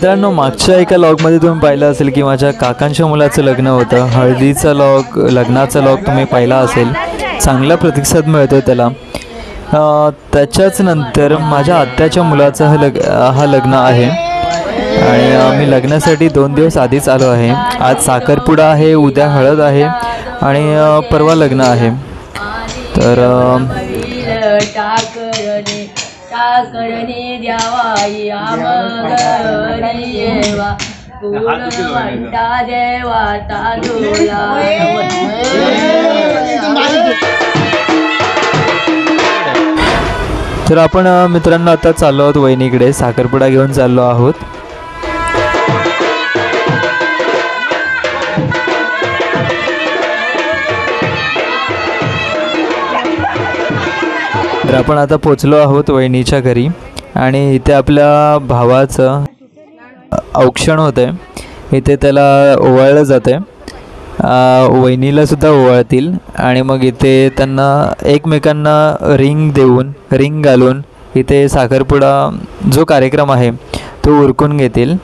मित्रांनो, मागच्या एका लॉगमध्ये तुम्ही पाहिलं असेल की माझ्या काकांच्या मुलाचं लग्न होतं. हळदीचा लॉग, लग्नाचा लॉग तुम्ही पाहिला असेल. चांगला प्रतिसाद मिळतो त्याला. त्याच्याच नंतर माझ्या आत्याच्या मुलाचं हा लग्न आहे आणि मी लग्नासाठी 2 दिवस आधीच आलो आहे. आज साखरपुडा आहे, उद्या हळद आहे आणि परवा लग्न आहे. तर टाकरणी द्यावाई आमगरी येवा कुलवंता देवा तांदूळा. तर आपण मित्रांनो आता चाललो आहोत वहिनीकडे. साखरपुडा घेऊन चाललो आहोत. तर आपण आता पोचलो आहोत वहिनीच्या घरी आणि इथे आपल्या भावाचं औक्षण होतं आहे. इथे त्याला ओवाळलं जातं आहे. वहिनीला सुद्धा ओवाळतील आणि मग इथे त्यांना एकमेकांना रिंग घालून इथे साखरपुडा जो कार्यक्रम आहे तो उरकून घेतील.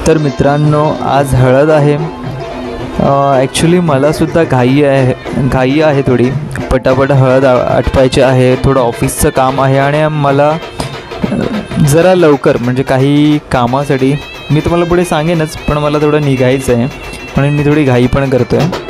तर मित्रांनो, आज हळद आहे. ॲक्च्युली मलासुद्धा घाई आहे थोडी. पटापट हळद आटपायची आहे. थोडं ऑफिसचं काम आहे आणि मला जरा लवकर म्हणजे काही कामासाठी मी तुम्हाला पुढे सांगेनच, पण मला थोडं निघायचं आहे म्हणून मी थोडी घाई पण करतो आहे.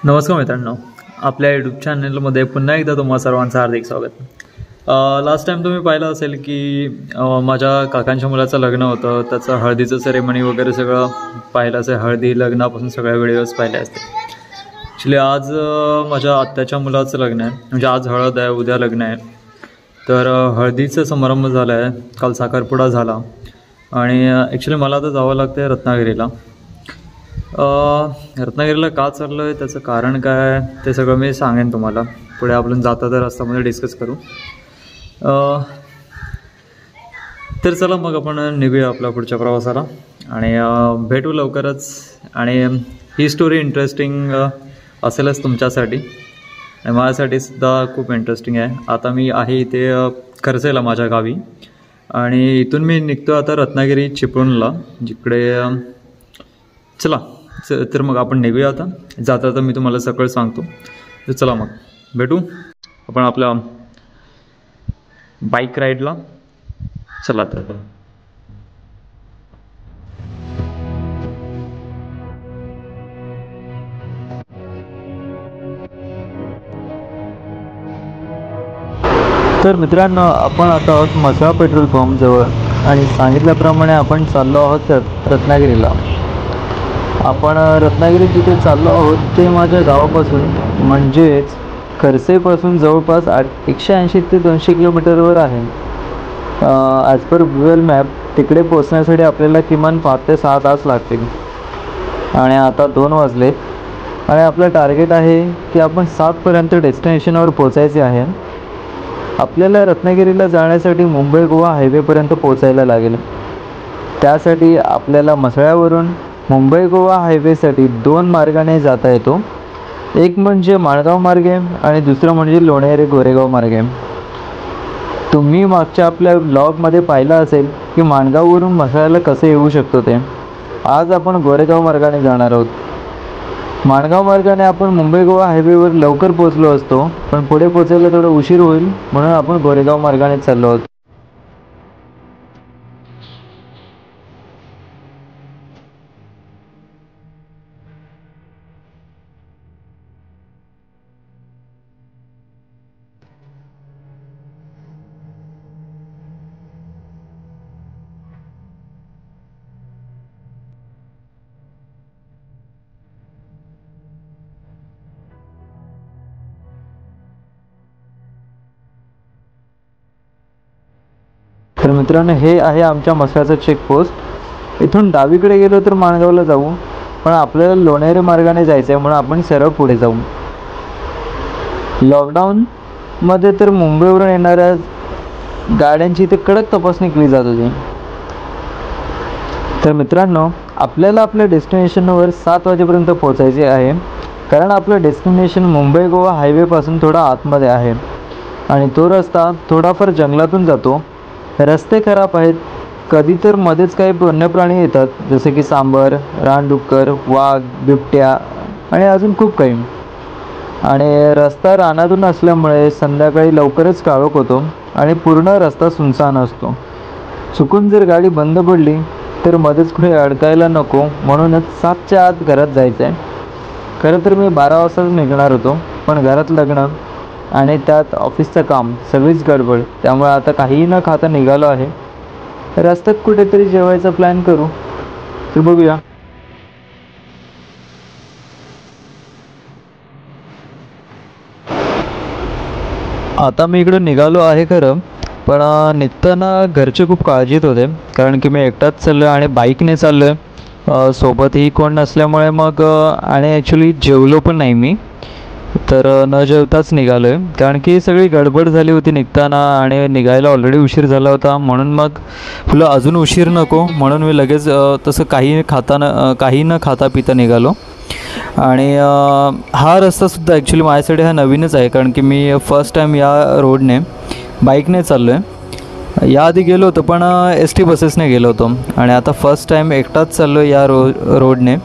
नमस्कार मित्रांनो, आपल्या यूट्यूब चॅनलमध्ये पुन्हा एकदा तुम्हा सर्वांचं हार्दिक स्वागत. लास्ट टाईम तुम्ही पाहिलं असेल की माझ्या काकांच्या मुलाचं लग्न होतं. त्याचं हळदीचं सेरेमनी वगैरे सगळं पाहिलं असेल. हळदी लग्नापासून सगळ्या व्हिडिओज पाहिले असते. ॲक्च्युली आज माझ्या आत्याच्या मुलाचं लग्न आहे. म्हणजे आज हळद आहे, उद्या लग्न आहे. तर हळदीचा समारंभ झाला आहे. काल साखरपुडा झाला आणि ॲक्च्युली मला आता जावं लागतं आहे रत्नागिरीला. रत्नागिरीला का चाललो आहे, त्याचं कारण काय आहे ते सगळं मी सांगेन तुम्हाला. पुढे आपण जाता तर रस्त्यामध्ये डिस्कस करू. तर चला मग आपण निघूया आपल्या पुढच्या प्रवासाला आणि भेटू लवकरच. आणि ही स्टोरी इंटरेस्टिंग असेलच तुमच्यासाठी आणि माझ्यासाठी सुद्धा खूप इंटरेस्टिंग आहे. आता मी आहे इथे खरसेला माझ्या गावी आणि इथून मी निघतो आता रत्नागिरी चिपळूणला, जिकडे चला. तर मग आपण निघूया आता. जाता तर मी तुम्हाला सगळं सांगतो. तर चला मग भेटू आपण आपल्या बाईक राईडला. चला तर. तर मित्रांनो, आपण आता आहोत म्हसळा पेट्रोल पंपजवळ आणि सांगितल्याप्रमाणे आपण चाललो आहोत रत्नागिरीला. आपण रत्नागिरीत जिथे चाललो आहोत ते माझ्या गावापासून म्हणजेच खरसेपासून जवळपास 180 ते 200 किलोमीटरवर आहे. ॲज पर गुगल मॅप तिकडे पोचण्यासाठी आपल्याला किमान 5 ते 6 तास लागतील. आणि आता 2 वाजलेत आणि आपलं टार्गेट आहे की आपण 7पर्यंत डेस्टिनेशनवर पोचायचे आहे. आपल्याला रत्नागिरीला जाण्यासाठी मुंबई गोवा हायवेपर्यंत पोचायला लागेल. त्यासाठी आपल्याला म्हसळ्यावरून मुंबई गोवा हायवेसाठी 2 मार्गाने जाता येतो. एक म्हणजे माणगाव मार्गे आणि दुसरं म्हणजे लोणेरे गोरेगाव मार्गे. तुम्ही मागच्या आपल्या ब्लॉगमध्ये पाहिलं असेल की माणगाववरून म्हसळ्याला कसं येऊ शकतो ते. आज आपण गोरेगाव मार्गाने जाणार आहोत. माणगाव मार्गाने आपण मुंबई गोवा हायवेवर लवकर पोहोचलो असतो, पण पुढे पोहोचायला थोडा उशीर होईल म्हणून आपण गोरेगाव मार्गाने चाललो आहोत. तर मित्रांनो, हे आहे आमच्या म्हसळ्याचं चेकपोस्ट. इथून डावीकडे गेलो तर माणगावला जाऊ, पण आपल्याला लोणेरे मार्गाने जायचं आहे म्हणून आपण सरळ पुढे जाऊ. लॉकडाऊनमध्ये तर मुंबईवरून येणाऱ्या गाड्यांची इथे कडक तपासणी केली जात होती. तर मित्रांनो, आपल्याला आपल्या डेस्टिनेशनवर 7 वाजेपर्यंत पोहोचायचे आहे, कारण आपलं डेस्टिनेशन मुंबई गोवा हायवेपासून थोडा आतमध्ये आहे आणि तो रस्ता थोडाफार जंगलातून जातो. रस्ते खराब आहेत, कधी तर मध्येच काही वन्यप्राणी येतात, जसे की सांबर, रानडुक्कर, वाघ, बिबट्या आणि अजून खूप काही. आणि रस्ता रानातून असल्यामुळे संध्याकाळी लवकरच काळोख होतो आणि पूर्ण रस्ता सुनसान असतो. चुकून जर गाडी बंद पडली तर मध्येच कुठे अडकायला नको, म्हणूनच 7च्या आत घरात जायचं आहे. खरं तर मी 12 वाजताच निघणार होतो, पण घरात लग्न आणि त्यात ऑफिसचं काम, सगळीच गडबड, त्यामुळे आता काहीही न खाता निघालो आहे. रस्त्यात कुठेतरी जेवायचा प्लॅन करू, तर बघूया. आता मी इकडं निघालो आहे खरं, पण निघताना घरचे खूप काळजीत होते, कारण की मी एकटाच चाललो आहे आणि बाईकने चाललो आहे. सोबतही कोण नसल्यामुळे मग आणि ॲक्च्युली जेवलो पण नाही मी, तर न जेवताच निघालो आहे, कारण की सगळी गडबड झाली होती निघताना आणि निघायला ऑलरेडी उशीर झाला होता. म्हणून मग तुला अजून उशीर नको म्हणून मी लगेच तसं काही न खाता पिता निघालो. आणि हा रस्तासुद्धा ॲक्च्युली माझ्यासाठी हा नवीनच आहे, कारण की मी फर्स्ट टाईम या रोडने बाईकने चाललो आहे. याआधी गेलो होतो पण ST बसेसने गेलो होतो आणि आता फर्स्ट टाईम एकटाच चाललो या रोडने.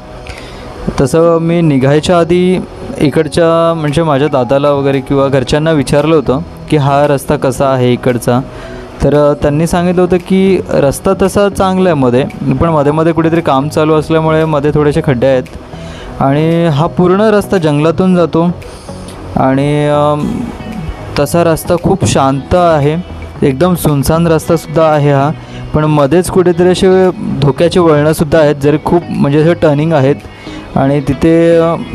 तसं मी निघायच्या आधी इकडच्या म्हणजे माझ्या दादाला वगैरे किंवा घरच्यांना विचारलं होतं की हा रस्ता कसा आहे इकडचा, तर त्यांनी सांगितलं होतं की रस्ता तसा चांगला आहे मध्ये, पण मध्ये कुठेतरी काम चालू असल्यामुळे मध्ये थोडेसे खड्डे आहेत आणि हा पूर्ण रस्ता जंगलातून जातो. आणि तसा रस्ता खूप शांत आहे, एकदम सुनसान रस्तासुद्धा आहे हा, पण मध्येच कुठेतरी असे धोक्याचे वळणंसुद्धा आहेत, जरी खूप म्हणजे असे टर्निंग आहेत. आणि तिथे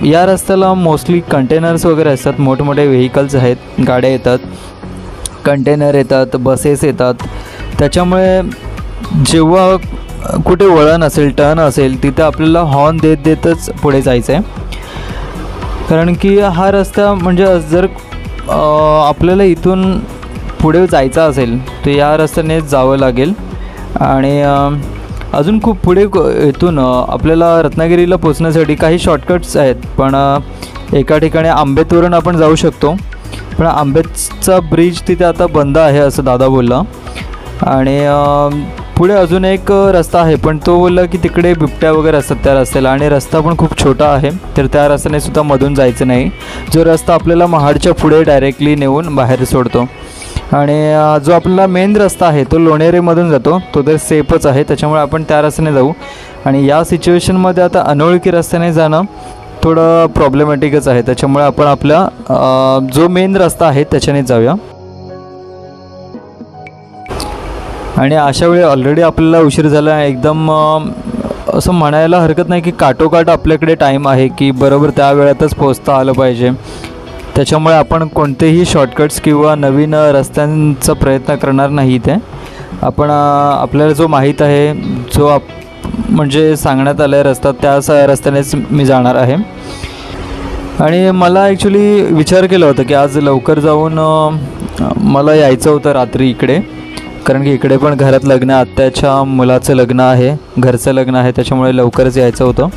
या रस्त्याला मोस्टली कंटेनर्स वगैरे असतात, मोठमोठे व्हेकल्स आहेत, गाड्या येतात, कंटेनर येतात, बसेस येतात. त्याच्यामुळे जेव्हा कुठे वळण असेल, टर्न असेल, तिथं आपल्याला हॉर्न देतच पुढे जायचं आहे, कारण की हा रस्ता म्हणजे जर आपल्याला इथून पुढे जायचं असेल तर या रस्त्याने जावं लागेल. आणि अजून खूप पुढे इथून आपल्याला रत्नागिरीला पोचण्यासाठी काही शॉर्टकट्स आहेत, पण एका ठिकाणी आंबेतवरून आपण जाऊ शकतो, पण आंबेचा ब्रिज तिथे आता बंद आहे असं दादा बोलला. आणि पुढे अजून एक रस्ता आहे, पण तो बोलला की तिकडे बिबट्या वगैरे असतात त्या रस्त्याला आणि रस्ता पण खूप छोटा आहे, तर त्या रस्त्याने सुद्धा मधून जायचं नाही. जो रस्ता आपल्याला महाडच्या पुढे डायरेक्टली नेऊन बाहेर सोडतो. आणि जो आपला मेन रस्ता आहे तो लोणेरेमधून जातो, तो तर सेफच आहे, त्याच्यामुळे आपण त्या रस्त्याने जाऊ. आणि या सिच्युएशनमध्ये आता अनोळखी रस्त्याने जाणं थोडं प्रॉब्लेमॅटिकच आहे, त्याच्यामुळे आपण आपला जो मेन रस्ता आहे त्याच्याने जाऊया. आणि अशा वेळी ऑलरेडी आपल्याला उशीर झाला आहे, एकदम असं म्हणायला हरकत नाही की काटोकाट आपल्याकडे टाईम आहे की बरोबर त्या वेळातच पोहोचता आलं पाहिजे. त्याच्यामुळे आपण कोणतेही शॉर्टकट्स किंवा नवीन रस्त्यांचा प्रयत्न करणार नाही. ते आपण आपल्याला जो माहीत आहे, जो म्हणजे सांगण्यात आला आहे रस्ता, त्याच रस्त्यानेच मी जाणार आहे. आणि मला ॲक्च्युली विचार केला होता की आज लवकर जाऊन मला यायचं होतं रात्री इकडे, कारण की इकडे पण घरात लग्न, आत्याच्या मुलाचं लग्न आहे, घरचं लग्न आहे, त्याच्यामुळे लवकरच यायचं होतं.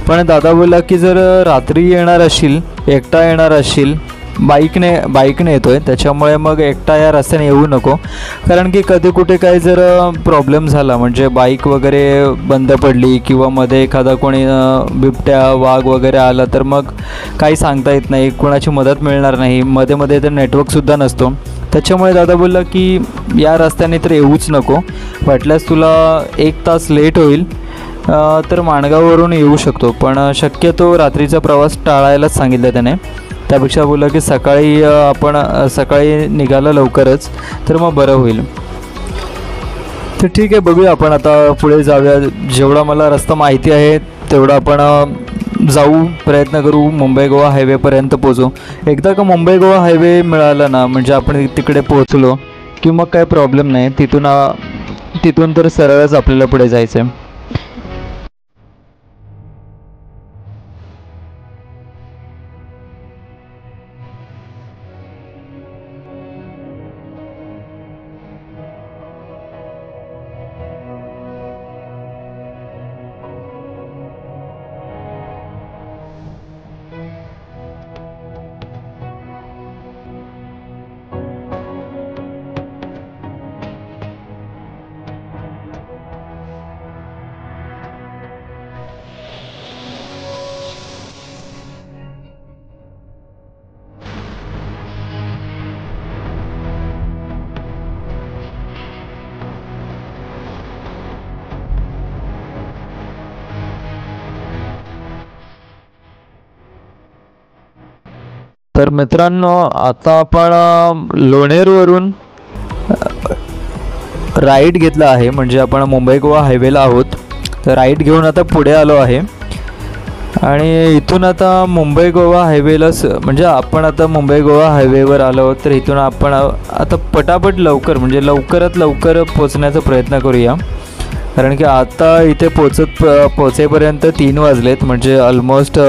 पण दादा बोलला की जर रात्री येणार असशील, एकटा येणार असशील, बाईकने येतो आहे, त्याच्यामुळे मग एकटा या रस्त्याने येऊ नको. कारण की कधी कुठे काही जर प्रॉब्लेम झाला, म्हणजे बाईक वगैरे बंद पडली किंवा मध्ये एखादा कोणी बिबट्या वाघ वगैरे आला तर मग काही सांगता येत नाही, कोणाची मदत मिळणार नाही, मध्ये तर नेटवर्कसुद्धा नसतो. त्याच्यामुळे दादा बोलला की या रस्त्याने तर येऊच नको, वाटल्यास तुला 1 तास लेट होईल तर माणगाववरून येऊ शकतो, पण शक्यतो रात्रीचा प्रवास टाळायलाच सांगितलं त्याने. त्यापेक्षा बोललं की सकाळी निघालं लवकरच तर मग बरं होईल. तर ठीक आहे, बघूया आपण आता पुढे जाऊया. जेवढा मला रस्ता माहिती आहे तेवढा आपण जाऊ, प्रयत्न करू, मुंबई गोवा हायवेपर्यंत पोचू. एकदा का मुंबई गोवा हायवे मिळाला ना, म्हणजे आपण तिकडे पोहोचलो की मग काय प्रॉब्लेम नाही. तिथून तर सरळच आपल्याला पुढे जायचं आहे. तर मित्रांनो, आता आपण लोणेरवरून राईट घेतला आहे, म्हणजे आपण मुंबई गोवा हायवेला आहोत. तर राईट घेऊन आता पुढे आलो आहे आणि इथून आता मुंबई गोवा हायवेला म्हणजे आपण आता मुंबई गोवा हायवेवर आलो आहोत. तर इथून आपण आता पटापट लवकरात लवकर पोचण्याचा प्रयत्न करूया. कारण की आता इथे पोचेपर्यंत 3 वाजलेत, म्हणजे ऑलमोस्ट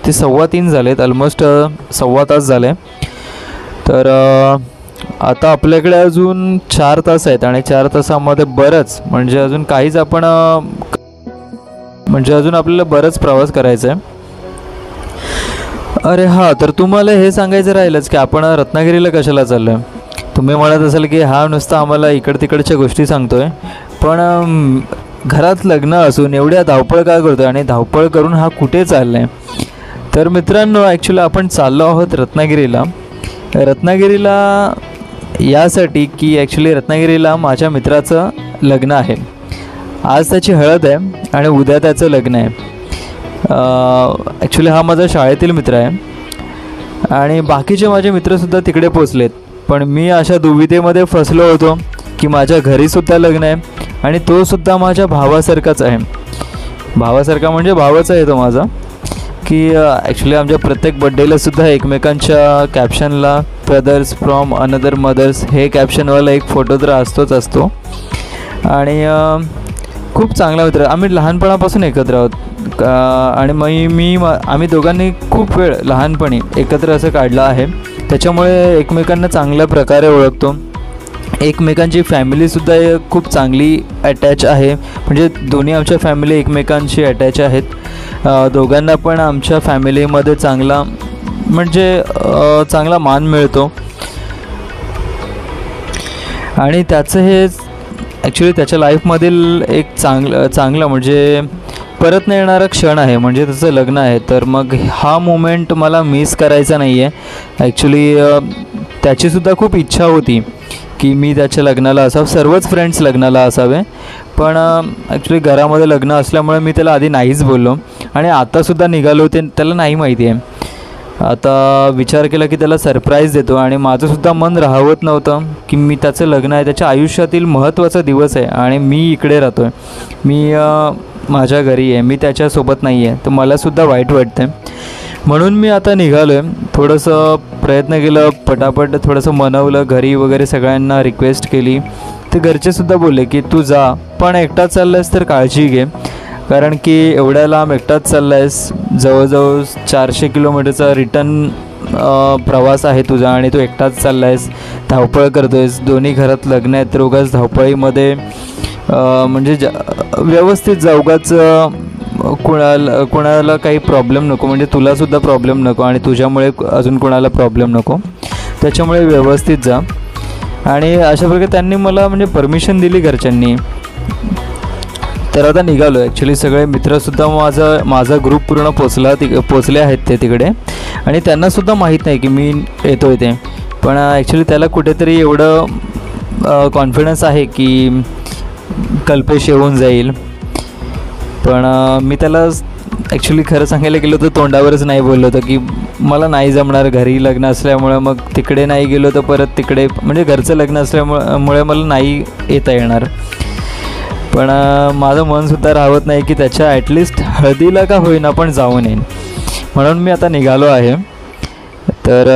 ते 3:15 झालेत, ऑलमोस्ट 1.25 तास झाले. तर आता आपल्याकडे अजून 4 तास आहेत आणि 4 तासामध्ये बरंच म्हणजे अजून आपल्याला बरंच प्रवास करायचा आहे. अरे हां, तर तुम्हाला हे सांगायचं राहिलंच की आपण रत्नागिरीला कशाला चाललो आहे. तुम्ही म्हणत असाल की हा नुसता आम्हाला तिकडच्या गोष्टी सांगतोय, पण घरात लग्न असून एवढ्या धावपळ का करतो आणि धावपळ करून हा कुठे चालला आहे. तर मित्रांनो, ॲक्च्युली आपण चाललो आहोत रत्नागिरीला यासाठी की ॲक्च्युली रत्नागिरीला माझ्या मित्राचं लग्न आहे. आज त्याची हळद आहे आणि उद्या त्याचं लग्न आहे. ॲक्च्युली हा माझा शाळेतील मित्र आहे आणि बाकीचे माझे मित्रसुद्धा तिकडे पोचलेत. पण मी अशा दुविधेमध्ये फसलो होतो की माझ्या घरीसुद्धा लग्न आहे आणि तोसुद्धा माझ्या भावासारखाच आहे. भावासारखा म्हणजे भावच आहे तो माझा. की ॲक्च्युली आमच्या प्रत्येक बड्डेलासुद्धा एकमेकांच्या कॅप्शनला ब्रदर्स फ्रॉम अनदर मदर्स हे कॅप्शनवाला एक फोटो तर असतो. आणि खूप चांगला मित्र, आम्ही लहानपणापासून एकत्र आहोत आणि आम्ही दोघांनी खूप वेळ लहानपणी एकत्र असं काढलं आहे. त्याच्यामुळे एकमेकांना चांगल्या प्रकारे ओळखतो. एकमेकांची फॅमिलीसुद्धा खूप चांगली अटॅच आहे, म्हणजे दोन्ही आमच्या फॅमिली एकमेकांशी अटॅच आहेत. दोघांना पण आमच्या फॅमिलीमध्ये चांगला मान मिळतो आणि त्याचं हे ॲक्च्युली त्याच्या लाईफमधील एक चांगलं म्हणजे परत न येणारा क्षण आहे, म्हणजे त्याचं लग्न आहे. तर मग हा मोमेंट मला मिस करायचा नाही आहे. ॲक्च्युली त्याचीसुद्धा खूप इच्छा होती की मी त्याच्या लग्नाला असावं, सर्वच फ्रेंड्स लग्नाला असावे. पण ॲक्च्युली घरामध्ये लग्न असल्यामुळे मी त्याला आधी नाहीच बोललो आणि आतासुद्धा निघालो ते त्याला नाही माहिती आहे. आता विचार केला की त्याला सरप्राईज देतो आणि माझंसुद्धा मन राहवत नव्हतं की मी त्याचं लग्न आहे, त्याच्या आयुष्यातील महत्त्वाचा दिवस आहे आणि मी इकडे राहतो आहे, मी माझ्या घरी आहे, मी त्याच्यासोबत नाही आहे. तर मलासुद्धा वाईट वाटतं आहे. म्हणून मी आता निघालो आहे. थोडंसं प्रयत्न केलं, पटापट थोडंसं मनवलं, घरी वगैरे सगळ्यांना रिक्वेस्ट केली. ते घरचेसुद्धा बोलले की तू जा, पण एकटाच चाललायस तर काळजी घे, कारण की एवढ्या लांब एकटाच चालला आहेस, जवळजवळ 400 किलोमीटरचा रिटर्न प्रवास आहे तुझा आणि तू एकटाच चालला आहेस, धावपळ करतो आहेस, दोन्ही घरात लग्न आहेत, तर उगाच धावपळीमध्ये म्हणजे व्यवस्थित जा, उगाच कोणाला काही प्रॉब्लेम नको, म्हणजे तुलासुद्धा प्रॉब्लेम नको आणि तुझ्यामुळे अजून कोणाला प्रॉब्लेम नको, त्याच्यामुळे व्यवस्थित जा. आणि अशा प्रकारे त्यांनी मला म्हणजे परमिशन दिली घरच्यांनी. तर आता निघालो. ॲक्च्युली सगळे मित्रसुद्धा माझा ग्रुप पूर्ण पोचले आहेत ते तिकडे, आणि त्यांनासुद्धा माहीत नाही की मी येतो आहे ते. पण ॲक्च्युली त्याला कुठेतरी एवढं कॉन्फिडन्स आहे की कल्पेश येऊन जाईल. पण मी त्याला ॲक्च्युली खरं सांगायला गेलो तर तोंडावरच नाही बोललो होतं की मला नाही जमणार, घरी लग्न असल्यामुळं, मग तिकडे नाही गेलो तर परत तिकडे म्हणजे घरचं लग्न असल्यामुळे मला नाही येता येणार. पण माझं मनसुद्धा राहत नाही की त्याच्या ॲटलिस्ट हळदीला का होईना पण जाऊन येईन, म्हणून मी आता निघालो आहे. तर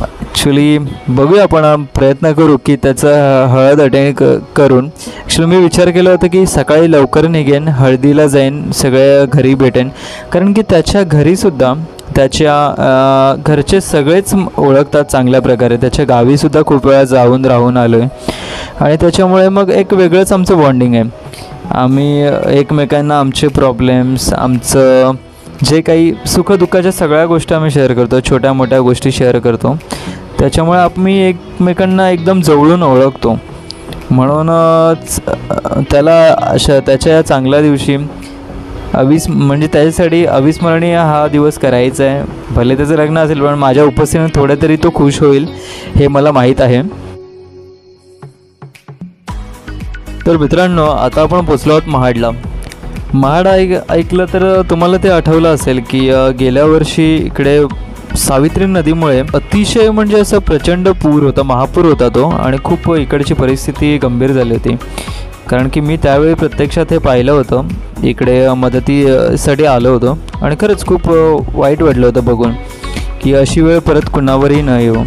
ॲक्च्युली बघूया, आपण प्रयत्न करू की त्याचं हळद अटेंड करून. ॲक्च्युली मी विचार केला होता की सकाळी लवकर निघेन, हळदीला जाईन, सगळ्या घरी भेटेन, कारण की त्याच्या घरीसुद्धा त्याच्या घरचे सगळेच ओळखतात चांगल्या प्रकारे. त्याच्या गावीसुद्धा खूप वेळा जाऊन राहून आलो आहे, आणि त्याच्यामुळे मग एक वेगळंच आमचं बॉन्डिंग आहे. आम्ही एकमेकांना आमचे प्रॉब्लेम्स, आमचं जे काही सुखदुःखाच्या सगळ्या गोष्टी आम्ही शेअर करतो, छोट्या मोठ्या गोष्टी शेअर करतो, त्याच्यामुळे आम्ही एकमेकांना एकदम जवळून ओळखतो. म्हणूनच त्याला त्याच्या चांगल्या दिवशी म्हणजे त्याच्यासाठी अविस्मरणीय हा दिवस करायचा आहे. भले त्याचं लग्न असेल, पण माझ्या उपस्थितीने थोडं तरी तो खुश होईल हे मला माहीत आहे. तर मित्रांनो, आता आपण पोचलो आहोत महाडला. महाड ऐकलं तर तुम्हाला ते आठवलं असेल की गेल्या वर्षी इकडे सावित्री नदीमुळे अतिशय म्हणजे असं प्रचंड पूर होता, महापूर होता तो, आणि खूप इकडची परिस्थिती गंभीर झाली होती. कारण की मी त्यावेळी प्रत्यक्षात हे पाहिलं होतं, इकडे मदतीसाठी आलो होतो, आणि खरंच खूप वाईट वाटलं होतं बघून की अशी वेळ परत कुणावरही न येऊ.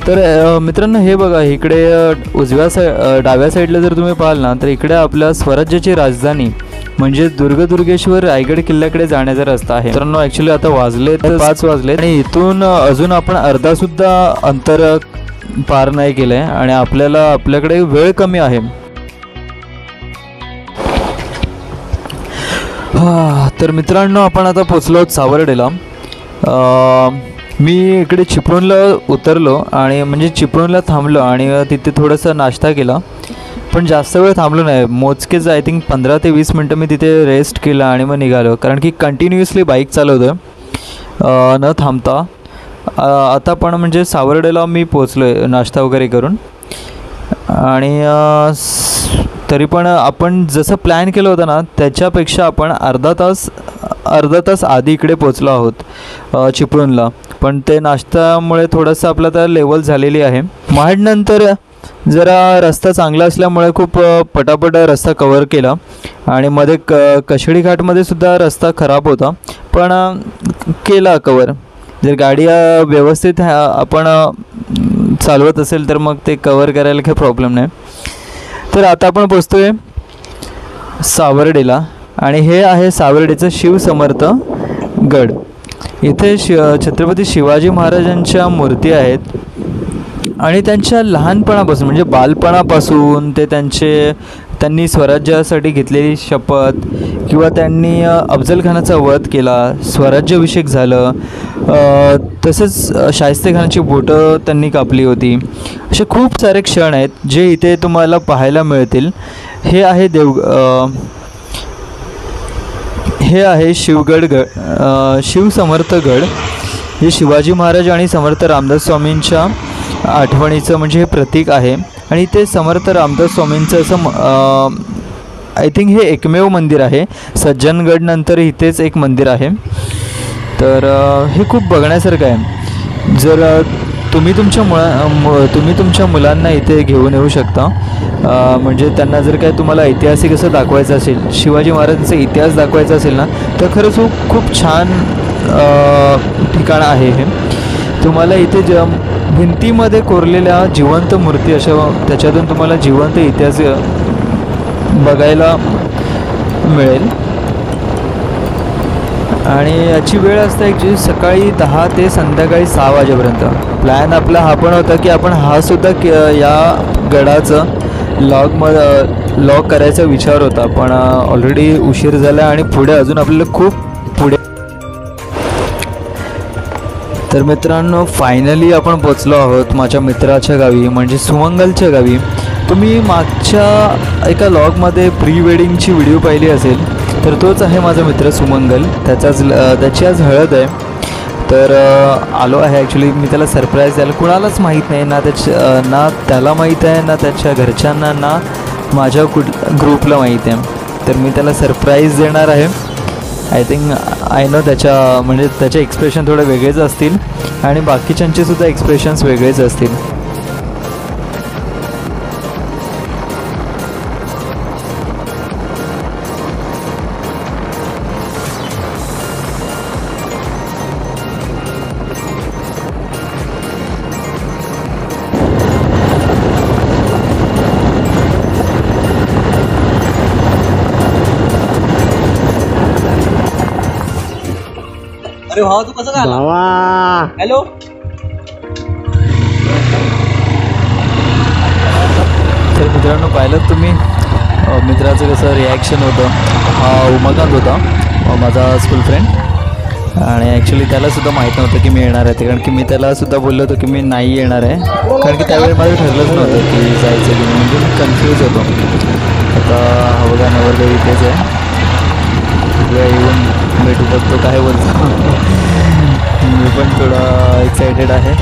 तर मित्रांनो, हे बघा, इकडे डाव्या साईडला जर तुम्ही पाहाल ना, तर इकडे आपल्या स्वराज्याची राजधानी म्हणजे दुर्गेश्वर रायगड किल्ल्याकडे जाण्याचा रस्ता आहे. मित्रांनो, ॲक्च्युली आता वाजले 5 वाजले, आणि इथून अजून आपण अर्धासुद्धा अंतर पार नाही केलं आहे, आणि आपल्याकडे वेळ कमी आहे. तर मित्रांनो, आपण आता पोचलो आहोत सावर्डेला. मी इकडे चिपळूणला उतरलो, आणि म्हणजे चिपळूणला थांबलो, आणि तिथे थोडासा नाश्ता केला, पण जास्त वेळ थांबलो नाही. मोजकेच आय थिंक 15 ते 20 मिनटं मी तिथे रेस्ट केला, आणि मग निघालो, कारण की कंटिन्युअसली बाईक चालवतं न थांबता. आता पण म्हणजे सावर्डेला मी पोचलो आहे नाश्ता वगैरे करून, आणि तरी पण आपण जसं प्लॅन केलं होतं ना, त्याच्यापेक्षा आपण अर्धा तास आधी इकडे पोचलो आहोत चिपळूणला. पण ते नाश्त्यामुळे थोडंसं आपलं तर लेवल झालेली आहे. महाडनंतर जरा रस्ता चांगला असल्यामुळे खूप पटापट रस्ता कवर केला, आणि मध्ये कशेडी घाटमध्ये सुद्धा रस्ता खराब होता, पण केला कवर. जर गाडी व्यवस्थित आपण चालवत असेल तर मग ते कवर करायला काही प्रॉब्लेम नाही. तर आता आपण पोचतो आहे सावर्डेला, आणि हे आहे सावर्डेचं शिवसमर्थ गड. इथे छत्रपती शिवाजी महाराजांच्या मूर्ती आहेत, आणि त्यांच्या लहानपणापासून म्हणजे बालपणापासून ते त्यांनी स्वराज्यासाठी घेतलेली शपथ, किंवा त्यांनी अफजलखानाचा वध केला, स्वराज्याभिषेक झालं, तसंच शाहिस्तेखानाची बोटं त्यांनी कापली होती, असे खूप सारे क्षण आहेत जे इथे तुम्हाला पाहायला मिळतील. हे आहे शिवसमर्थ गड. हे शिवाजी महाराज आणि समर्थ रामदास स्वामींच्या आठवणीचं म्हणजे हे प्रतीक आहे. आणि ते समर्थ रामदास स्वामींचं असं आय थिंक हे एकमेव मंदिर आहे. सज्जनगडनंतर इथेच एक मंदिर आहे. तर हे खूप बघण्यासारखं आहे. जर तुम्ही तुमच्या मुलांना इथे घेऊन येऊ शकता. म्हणजे त्यांना जर काय तुम्हाला ऐतिहासिक असं दाखवायचं असेल, शिवाजी महाराजांचा इतिहास दाखवायचा असेल ना, तर खरंच खूप छान ठिकाण आहे हे. तुम्हाला इथे भिंतीमध्ये कोरलेल्या जिवंत मूर्ती अशा, त्याच्यातून तुम्हाला जिवंत इतिहास बघायला मिळेल. आणि याची वेळ असते ॲक्च्युली सकाळी 10 ते संध्याकाळी 6 वाजेपर्यंत. प्लॅन आपला हा पण होता की आपण हा सुद्धा या गडाचं लॉग करायचा विचार होता, पण ऑलरेडी उशीर झाला आणि पुढे अजून आपल्याला खूप पुढे. तर मित्रांनो, फायनली आपण पोचलो आहोत माझ्या मित्राच्या गावी, म्हणजे सुमंगलच्या गावी. तुम्ही मागच्या एका लॉगमध्ये प्री वेडिंगची व्हिडिओ पाहिली असेल, तर तोच आहे माझा मित्र सुमंगल. त्याची आज हळद आहे. तर आलो आहे ॲक्च्युली मी त्याला सरप्राईज द्यायला. कुणालाच माहीत नाही, ना त्याला माहीत आहे, ना त्याच्या घरच्यांना, ना माझ्या ग्रुपला माहीत आहे. तर मी त्याला सरप्राईज देणार आहे. आय थिंक आय नो त्याचे एक्सप्रेशन थोडे वेगळेच असतील आणि बाकीच्यांचे सुद्धा एक्सप्रेशन्स वेगळेच असतील. अरे भावा, तू कसं झाला? हॅलो. तर मित्रांनो, पाहिलं तुम्ही मित्राचं कसं रिॲक्शन होतं. हा उमाकांत होता, माझा स्कूल फ्रेंड. आणि ॲक्च्युली त्यालासुद्धा माहीत नव्हतं की मी येणार आहे, कारण की मी त्यालासुद्धा बोललो होतो की मी नाही येणार आहे, कारण की त्यावेळी माझं ठरलंच नव्हतं की जायचं की नाही, म्हणजे मी कन्फ्यूज होतो. आता हा बघा नवरदेव इथेच आहे, येऊन भेटू बघतो काय बोलतो. मी पण थोडा एक्सायटेड आहे.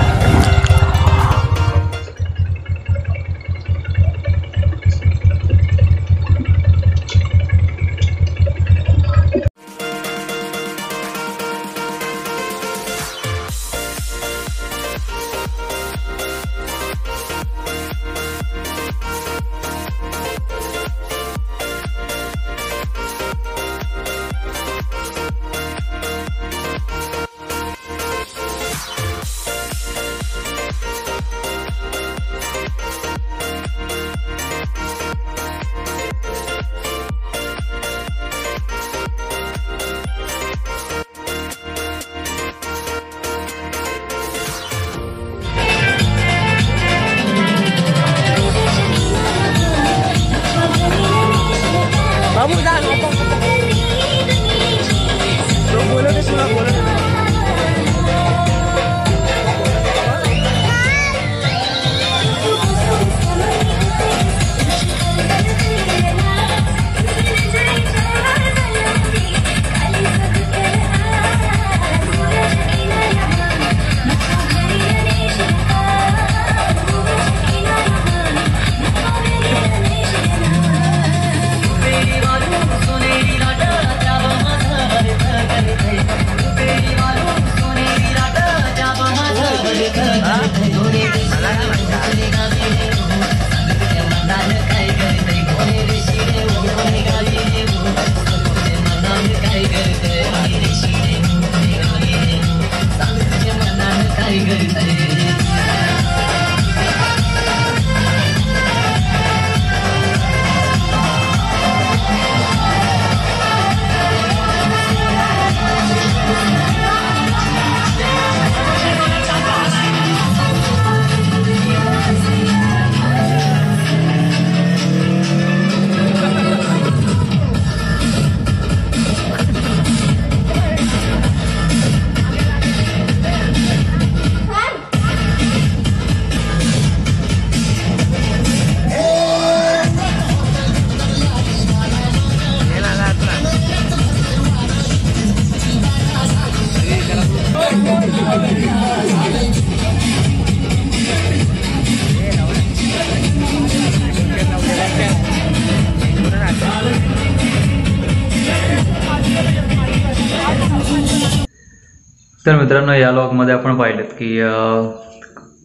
तर मित्रांनो, या लॉगमध्ये आपण पाहिलं की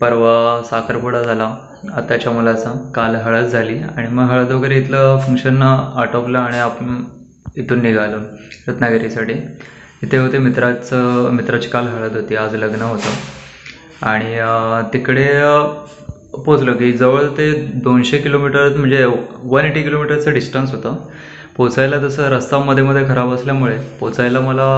परवा साखरपुडा झाला आताच्या मुलाचा, काल हळद झाली आणि मग हळद वगैरे इथलं फंक्शन आटोपलं आणि आपण इथून निघालो रत्नागिरीसाठी. इथे होते मित्राची काल हळद होती, आज लग्न होतं आणि तिकडे पोचलो की जवळ ते 200 किलोमीटर म्हणजे 180 किलोमीटरचं डिस्टन्स होतं. पोचायला तसं रस्ता मध्ये मध्ये खराब असल्यामुळे पोचायला मला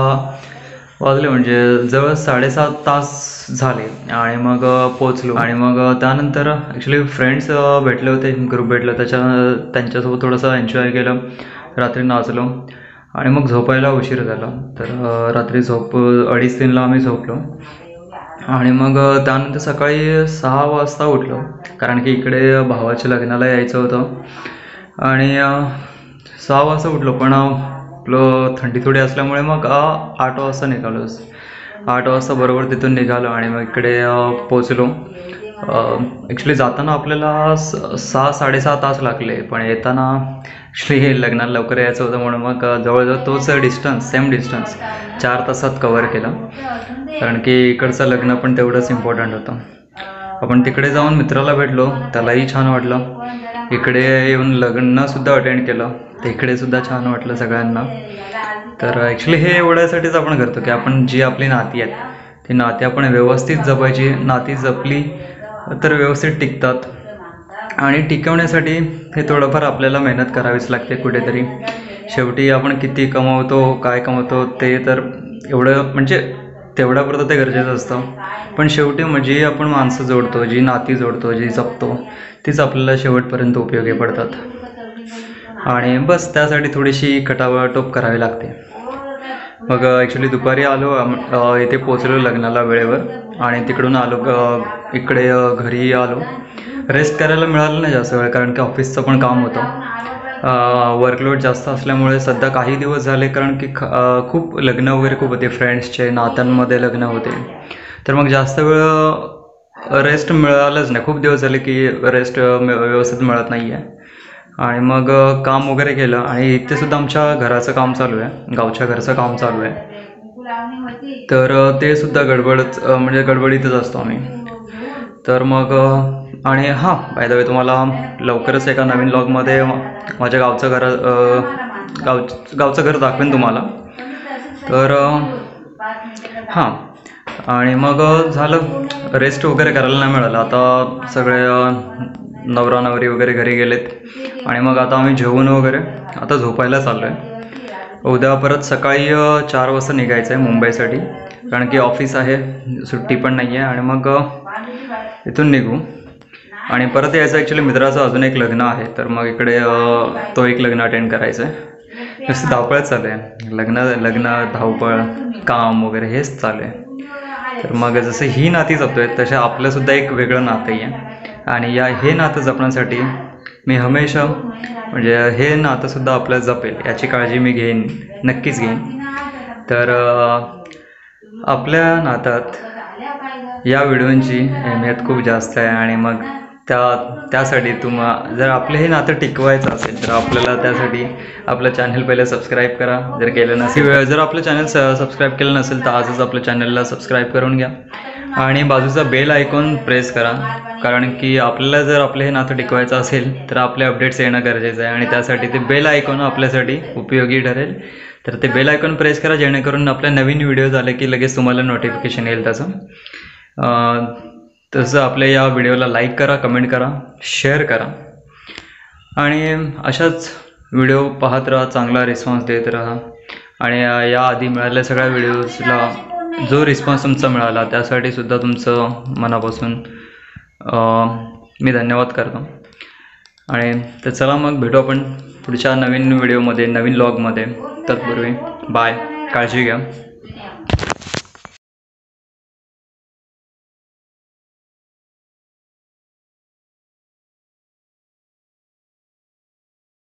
वाजले म्हणजे जवळ 7.5 तास झाले आणि मग पोचलो आणि मग त्यानंतर ॲक्च्युली फ्रेंड्स भेटले होते, ग्रुप भेटलं, त्यांच्यासोबत थोडंसं एन्जॉय केलं, रात्री नाचलो आणि मग झोपायला उशीर झाला. तर रात्री 2:30-3ला आम्ही झोपलो आणि मग त्यानंतर सकाळी 6 वाजता उठलो, कारण की इकडे भावाच्या लग्नाला यायचं होतं आणि 6 वाजता उठलो. पण आपलं थंडी थोडी असल्यामुळे मग 8 वाजता निघालो. 8 वाजता बरोबर तिथून निघालो आणि मग इकडे पोचलो. ॲक्च्युली जाताना आपल्याला 6-6.5 तास लागले, पण येताना ॲक्च्युली लग्नाला लवकर यायचं होतं म्हणून मग जवळजवळ तोच सेम डिस्टन्स 4 तासात कवर केला, कारण की इकडचं लग्न पण तेवढंच इम्पॉर्टंट होतं. आपण तिकडे जाऊन मित्राला भेटलो, त्यालाही छान वाटलं. इकडे येऊन लग्नसुद्धा अटेंड केलं, तिकडेसुद्धा छान वाटलं सगळ्यांना. तर ॲक्च्युली हे एवढ्यासाठीच आपण करतो की आपण जी आपली नाती आहेत ती नाती आपण व्यवस्थित जपायची. नाती जपली तर व्यवस्थित टिकतात आणि टिकवण्यासाठी हे थोडंफार आपल्याला मेहनत करावीच लागते कुठेतरी. शेवटी आपण किती कमवतो, काय कमवतो ते तर एवढं म्हणजे तेवढ्यापुरतं ते गरजेचं असतं, पण शेवटी जी आपण माणसं जोडतो, जी नाती जोडतो, जी जपतो तीच आपल्याला शेवटपर्यंत उपयोगी पडतात. आणि बस त्यासाठी थोडीशी खटाटोप करावी लागते. मग ॲक्च्युली दुपारी आलो, इथे पोचलो लग्नाला वेळेवर आणि तिकडून आलो इकडे घरी आलो. रेस्ट करायला मिळालं नाही जास्त वेळ, कारण की ऑफिसचं पण काम होतं, वर्कलोड जास्त असल्यामुळे सध्या काही दिवस झाले, कारण की खूप लग्न वगैरे खूप होते, फ्रेंड्सचे नात्यांमध्ये लग्न होते, तर मग जास्त वेळ रेस्ट मिळालंच नाही. खूप दिवस झाले की रेस्ट व्यवस्थित मिळत नाही आहे. आणि मग काम वगैरे केलं आणि इथेसुद्धा आमच्या घराचं काम चालू आहे, गावच्या घरचं काम चालू आहे, तर ते सुद्धा म्हणजे गडबडीतच असतो आम्ही. तर मग आणि हां, बाय द वे तुम्हाला लवकरच एका नवीन व्लॉगमध्ये माझ्या गावचं घर दाखवेन तुम्हाला. तर हां, आणि मग झालं, रेस्ट वगैरे करायला नाही मिळालं. आता सगळे नवरा नवरी वगैरे घरी गेलेत आणि मग आता आम्ही जेवून वगैरे आता झोपायला चाललो आहे. उद्या परत सकाळी 4 वाजता निघायचं आहे मुंबईसाठी, कारण की ऑफिस आहे, सुट्टी पण नाही आहे. आणि मग इथून निघू आणि परत यायचं. ॲक्च्युली मित्राचं अजून एक लग्न आहे, तर मग इकडे तो एक लग्न अटेंड करायचं आहे. नुसतं धावपळच चालू आहे, लग्न धावपळ काम वगैरे हेच चालू आहे. तर मग जसं ही नाती जपतोय तसे आपलंसुद्धा एक वेगळं नातंही आहे आणि हे नातं जपण्यासाठी मी हमेशा म्हणजे हे नातंसुद्धा आपलं जपेल याची काळजी मी नक्कीच घेईन. तर आपल्या नात्यात या व्हिडिओंची अहमियत खूप जास्त आहे आणि मग त्यासाठी जर आपलं हे नातं टिकवायचं असेल तर आपल्याला त्यासाठी आपलं चॅनल पहिलं सबस्क्राईब करा, जर केलं नसेल. जर आपलं चॅनल सबस्क्राईब केलं नसेल तर आजच आपलं चॅनलला सबस्क्राईब करून घ्या आणि बाजूचा बेल आयकॉन प्रेस करा, कारण की आपल्याला जर आपलं हे नातं टिकवायचं असेल तर आपले अपडेट्स येणं गरजेचं आहे आणि त्यासाठी ते बेल आयकॉन आपल्यासाठी उपयोगी ठरेल. तर ते बेल आयकॉन प्रेस करा, जेणेकरून आपल्या नवीन व्हिडिओ झाले की लगेच तुम्हाला नोटिफिकेशन येईल त्याचं. तसं आपल्या या व्हिडिओला लाईक करा, कमेंट करा, शेअर करा आणि अशाच व्हिडिओ पाहत राहा, चांगला रिस्पॉन्स देत राहा. आणि याआधी मिळालेल्या सगळ्या व्हिडिओजला जो रिस्पॉन्स तुमचा मिळाला त्यासाठी सुद्धा तुमचं मनापासून मी धन्यवाद करतो. आणि तर चला मग भेटू आपण पुढच्या नवीन व्हिडिओमध्ये, नवीन व्लॉगमध्ये. तत्पूर्वी बाय, काळजी घ्या.